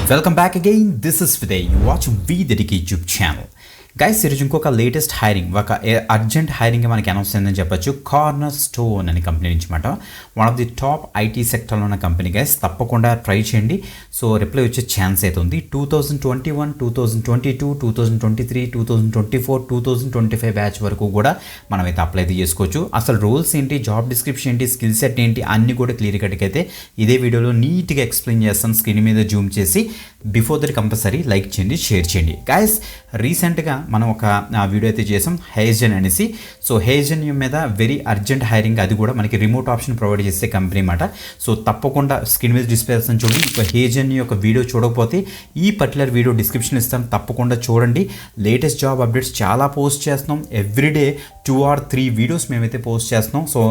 Welcome back again. This is Videy. You watch VDK YouTube channel. Guys ఈరోజు ఇంకొక latest hiring ఒక urgent hiring మనకి announce అయిందని చెప్పొచ్చు. కార్నర్ స్టోన్ అనే కంపెనీ నుంచి మాట one of the top IT సెక్టర్లో ఉన్న కంపెనీ గైస్. తప్పకుండా ట్రై చేయండి. సో రిప్లై వచ్చే ఛాన్స్ అయితే ఉంది. 2021, 2022, 2023, 2024, 2025 బ్యాచ్ వరకు కూడా మనమైతే అప్లై చేసుకోవచ్చు. అసలు రోల్స్ ఏంటి, జాబ్ డిస్క్రిప్షన్ ఏంటి, స్కిల్ సెట్ ఏంటి అన్నీ కూడా క్లియర్ కట్గా అయితే ఇదే వీడియోలో నీట్గా ఎక్స్ప్లెయిన్ చేస్తాను. స్క్రీన్ మీద జూమ్ చేసి బిఫోర్ దట్ కంపల్సరీ లైక్ చేయండి, షేర్ చేయండి. గైస్ రీసెంట్గా మనం ఒక వీడియో అయితే చేసాం హేజన్ అనేసి. సో హేజన్ మీద వెరీ అర్జెంట్ హైరింగ్, అది కూడా మనకి రిమోట్ ఆప్షన్ ప్రొవైడ్ చేసే కంపెనీ అన్నమాట. సో తప్పకుండా స్క్రీన్ మీద డిస్ప్లే చేస్తాను చూడండి. ఇప్పుడు హేజన్ యొక్క వీడియో చూడకపోతే ఈ పర్టికులర్ వీడియో డిస్క్రిప్షన్ ఇస్తాను, తప్పకుండా చూడండి. లేటెస్ట్ జాబ్ అప్డేట్స్ చాలా పోస్ట్ చేస్తున్నాం. ఎవ్రీడే 2 or 3 వీడియోస్ మేమైతే పోస్ట్ చేస్తున్నాం. సో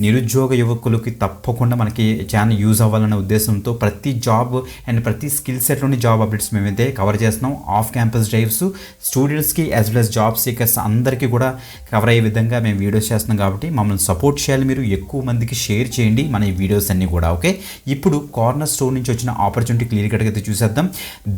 నిరుద్యోగ యువకులకి తప్పకుండా మనకి ఛానల్ యూజ్ అవ్వాలనే ఉద్దేశంతో ప్రతి జాబ్ అండ్ ప్రతి స్కిల్ సెట్లోని జాబ్ అప్డేట్స్ మేమైతే కవర్ చేస్తున్నాం. ఆఫ్ క్యాంపస్ డ్రైవ్స్ స్టూడెంట్స్కి as well as job seekers అందరికీ కూడా కవర్ అయ్యే విధంగా మేము వీడియోస్ చేస్తున్నాం. కాబట్టి మమ్మల్ని సపోర్ట్ చేయాలి, మీరు ఎక్కువ మందికి షేర్ చేయండి మన ఈ వీడియోస్ అన్నీ కూడా. ఓకే, ఇప్పుడు కార్నర్ స్టోర్ నుంచి వచ్చిన ఆపర్చునిటీ క్లియర్ కట్గా అయితే చూసేద్దాం.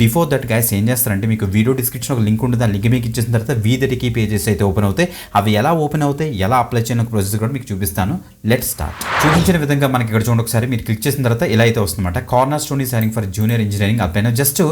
బిఫోర్ దట్ గైస్ ఏం చేస్తారంటే, మీకు వీడియో డిస్క్రిప్షన్ ఒక లింక్ ఉంటుంది. ఆ లింక్ మీకు ఇచ్చేసిన తర్వాత VDK పేజెస్ అయితే ఓపెన్ అవుతాయి. అవి ఎలా ఓపెన్ అవుతాయి, ఎలా అప్లై చేయని ప్రాసెస్ కూడా మీకు చూపిస్తాను. Let's start. చూపించిన విధంగా మనకి ఇక్కడ చూడండి ఒకసారి. మీరు క్లిక్ చేసిన తర్వాత ఇలా అయితే వస్తుందన్నమాట. Corner stone is hiring for junior engineering apply. Just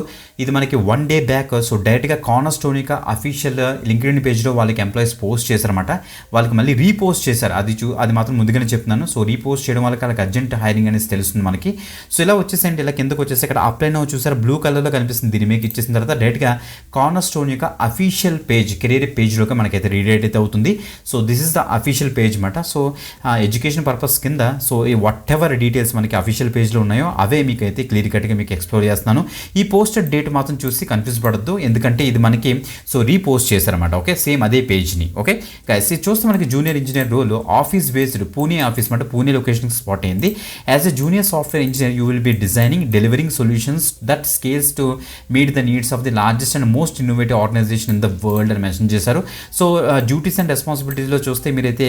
ఇది మనకి 1 day బ్యాక్. సో డైరెక్ట్గా కార్నర్ స్టోన్ యొక్క అఫీషియల్ లింక్డ్ఇన్ పేజ్లో వాళ్ళకి ఎంప్లాయీస్ పోస్ట్ చేశారన్నమాట. వాళ్ళకి మళ్ళీ రీపోస్ట్ చేశారు. అది మాత్రం ముందుగానే చెప్తున్నాను. సో రీపోస్ట్ చేయడం వల్ల వాళ్ళకి అర్జెంట్ హైరింగ్ అనేసి తెలుస్తుంది మనకి. సో ఇలా వచ్చేసండి, ఇలా కిందకు వచ్చేసి ఇక్కడ అప్లై నౌ చూసారు, బ్లూ కలర్లో కనిపిస్తుంది. దీన్ని మీకు ఇచ్చేసిన తర్వాత డైరెక్ట్గా కార్నర్ స్టోన్ యొక్క అఫీషియల్ పేజ్, కెరీర్ పేజ్లోకి మనకైతే రీడైరెక్ట్ అయితే అవుతుంది. So this is the official page అనమాట. సో ఎడ్యుకేషన్ పర్పస్ కింద సో ఈ వాట్ ఎవర్ డీటెయిల్స్ మనకి అఫీషియల్ పేజ్లో ఉన్నాయో అవే మీకు అయితే క్లియర్ కట్గా మీకు ఎక్స్ప్లోర్ చేస్తున్నాను. ఈ పోస్టెడ్ డేట్ మాత్రం చూసి కన్ఫ్యూజ్ పడద్దు, ఎందుకంటే ఇది మనకి సో రీపోస్ట్ చేశారన్నమాట. ఓకే, సేమ్ అదే పేజ్ని. ఓకే గైస్, ఇది చూస్తే మనకి junior engineer role office based Pune office అంటే పూణే లొకేషన్కి స్పాట్ అయింది. As a junior software engineer you will be designing delivering solutions that scales to meet the needs of the largest and most innovative organization in the world అని mention చేశారు. So duties and రెస్పాన్సిబిలిటీస్లో చూస్తే మీరైతే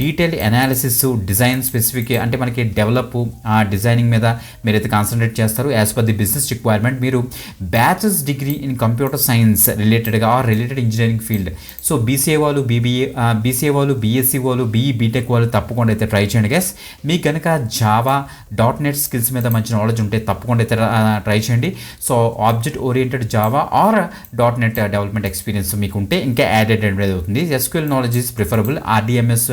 detail analysis, design specific అంటే మనకి develop designing మీద మీరైతే concentrate చేస్తారు. As per the business requirement మీరు bachelors degree in computer science రిలేటెడ్గా or related engineering field. So BCA వాళ్ళు, BCA వాళ్ళు, BSc వాళ్ళు, BTech వాళ్ళు తప్పకుండా అయితే ట్రై చేయండి గైస్. మీకు కనుక జావా .NET స్కిల్స్ మీద మంచి నాలెడ్జ్ ఉంటే తప్పకుండా అయితే ట్రై చేయండి. So object oriented Java or .NET development experience మీకు ఉంటే ఇంకా యాడెడ్ అవుతుంది. SQL knowledge is preferable. RDMS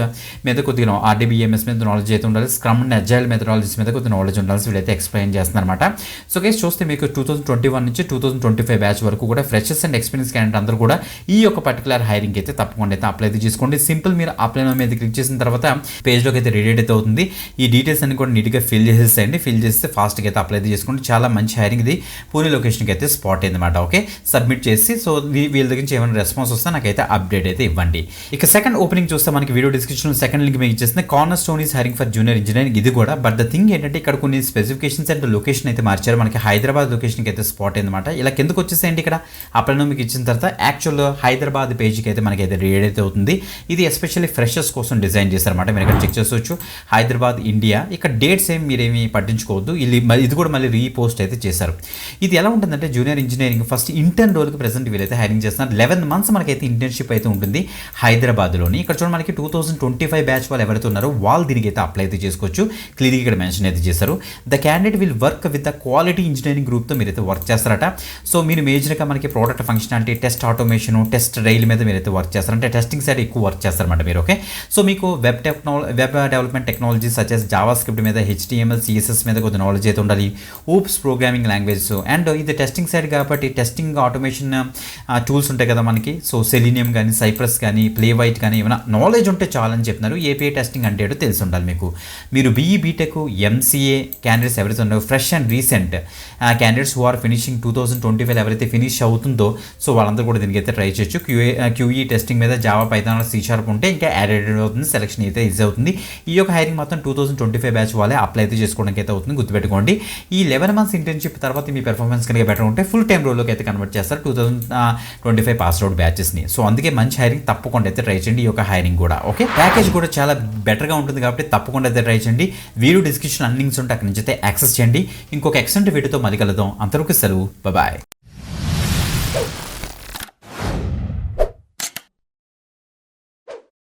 మీద కొద్దిగా RDBMS మీద నాలెడ్జ్ అయితే ఉండాలి. స్క్రమ్ అండ్ అజైల్ మెథడాలజీస్ మీద కొద్దిగా నాలెడ్జ్ ఉండాలి. వీళ్ళైతే ఎక్స్ప్లెయిన్ చేస్తున్నారు అనమాట. సో గైస్ చూస్తే మీకు 2021 నుంచి 2025 బ్యాచ్ వరకు కూడా ఫ్రెషర్స్ అండ్ ఎక్స్పీరియన్స్ క్యాండిడేట్ అందరూ కూడా ఈ యొక్క పర్టికులర్ హైరింగ్ అయితే తప్పకుండా అయితే అప్లై చేసుకోండి. సింపుల్, మీరు అప్లై మీద క్లిక్ చేసిన తర్వాత పేజ్లోకి అయితే రీడైరెక్ట్ అయితే అవుతుంది. ఈ డీటెయిల్స్ అన్ని కూడా నీట్గా ఫిల్ చేసేసేయండి. ఫిల్ చేస్తే ఫాస్ట్గా అయితే అప్లై చేసుకోండి. చాలా మంచి హైరింగ్ ఇది. పూణే లొకేషన్కి అయితే స్పాట్ అయింది అనమాట. ఓకే, సబ్మిట్ చేసి సో వీళ్ళ దగ్గర నుంచి ఏమైనా రెస్పాన్స్ వస్తే నాకైతే అప్డేట్ అయితే ఇవ్వండి. ఇక సెకండ్ ఓపెనింగ్ చూస్తే మనకి వీడియో డిస్క్రిప్షన్ సెకండ్ లింక్ మీకు ఇచ్చేస్తుంది. Corner stone is hiring for junior engineering ఇది కూడా. బట్ ద థింగ్ ఏంటంటే ఇక్కడ కొన్ని స్పెసిఫికేషన్స్ అండ్ లొకేషన్ అయితే మార్చారు. మనకి హైదరాబాద్ లొకేషన్కి అయితే స్పాట్ అయింది అనమాట. ఇలా కిందకు వచ్చేసేయండి. ఇక్కడ అప్లై మీకు ఇచ్చిన తర్వాత యాక్చువల్ హైదరాబాద్ పేజ్కి అయితే మనకి అయితే రీడ్ అయితే అవుతుంది. ఇది ఎస్పెషల్లీ ఫ్రెషర్స్ కోసం డిజైన్ చేశారన్నమాట. మీరు ఇక్కడ చెక్ చేసుకోవచ్చు. హైదరాబాద్ ఇండియా. ఇక్కడ డేట్స్ ఏమి మీరేమి పట్టించుకోవద్దు. ఇది కూడా మళ్ళీ రీపోస్ట్ అయితే చేశారు. ఇది ఎలా ఉంటుందంటే జూనియర్ ఇంజనీరింగ్ ఫస్ట్ ఇంటర్న్ రోల్కి ప్రెసెంట్ వీళ్ళైతే హైరింగ్ చేస్తున్నారు. 11 months మనకైతే ఇంటర్న్షిప్ అయితే ఉంటుంది హైదరాబాద్లోని. ఇక్కడ చూడండి మనకి 2025 బ్యాచ్ వాళ్ళు ఎవరైతే ఉన్నారో వాళ్ళు దీనికి అయితే అప్లై అయితే చేసుకోవచ్చు. క్లియర్గా ఇక్కడ మెన్షన్ అయితే చేశారు. The candidate will work with the quality engineering గ్రూప్తో మీరైతే వర్క్ చేస్తారట. సో మీరు మేజర్గా మనకి product functionality, test automation, test rail మీద మీరైతే వర్క్ చేస్తారు. అంటే టెస్టింగ్ సైడ్ ఎక్కువ వర్క్ చేస్తారన్నమాట మీరు. ఓకే, సో మీకు web development technology such as Java script మీద, HTML, CSS మీద కొద్ది నాలెడ్జ్ అయితే ఉండాలి. Ops programming language. అండ్ ఇది టెస్టింగ్ సైడ్ కాబట్టి టెస్టింగ్ ఆటోమేషన్ టూల్స్ ఉంటాయి కదా మనకి. సో సెలీనియం కానీ, సైప్రస్ కానీ, ప్లేవైట్ కానీ ఏమైనా నాలెడ్జ్ ఉంటే చాలని చెప్తున్నారు. API టెస్టింగ్ అంటే ఏంటో తెలిసి ఉండాలి మీకు. మీరు BE, BTech, MCA క్యాండిడేట్స్ ఎవరైతే ఉన్నారో fresh and recent candidates who are finishing 2025 ఎవరైతే ఫినిష్ అవుతుందో సో వాళ్ళందరూ కూడా దీనికి అయితే ట్రై చేయొచ్చు. QE టెస్టింగ్ మీద, జావా, పైథాన్, C# షార్ప్ ఉంటే ఇంకా యాడెడ్ అవుతుంది, సెలక్షన్ అయితే ఈజీ అవుతుంది. ఈ యొక్క హైరింగ్ మొత్తం 2025 బ్యాచ్ వాళ్ళే అప్లై అయితే చేసుకోవడానికి అయితే అవుతుంది, గుర్తుపెట్టుకోండి. ఈ 11 మంత్స్ ఇంటర్న్షిప్ తర్వాత మీ పెర్ఫార్మెన్స్ కనుక బెటర్ ఉంటే ఫుల్ టైం రోల్లోకి అయితే కన్వర్ట్ చేస్తారు 2025 పాస్ అవుట్ బ్యాచెస్ని. సో అందుకే మంచి హైరింగ్ తప్పకుండా అయితే ట్రై చేయండి, ఈ యొక్క హైరింగ్ కూడా. ఓకే, ప్యాకేజ్ కూడా చాలా బెటర్గా ఉంటుంది కాబట్టి తప్పకుండా అయితే ట్రై చేయండి. వీడియో డిస్క్రిప్షన్ అన్ని లింక్స్ ఉంటే అక్కడి నుంచి అయితే యాక్సెస్ చేయండి. ఇంకొక ఎక్సలెంట్ వీడియోతో మళ్ళీ కలుద్దాం. అంతవరకు సెలవు, బాయ్.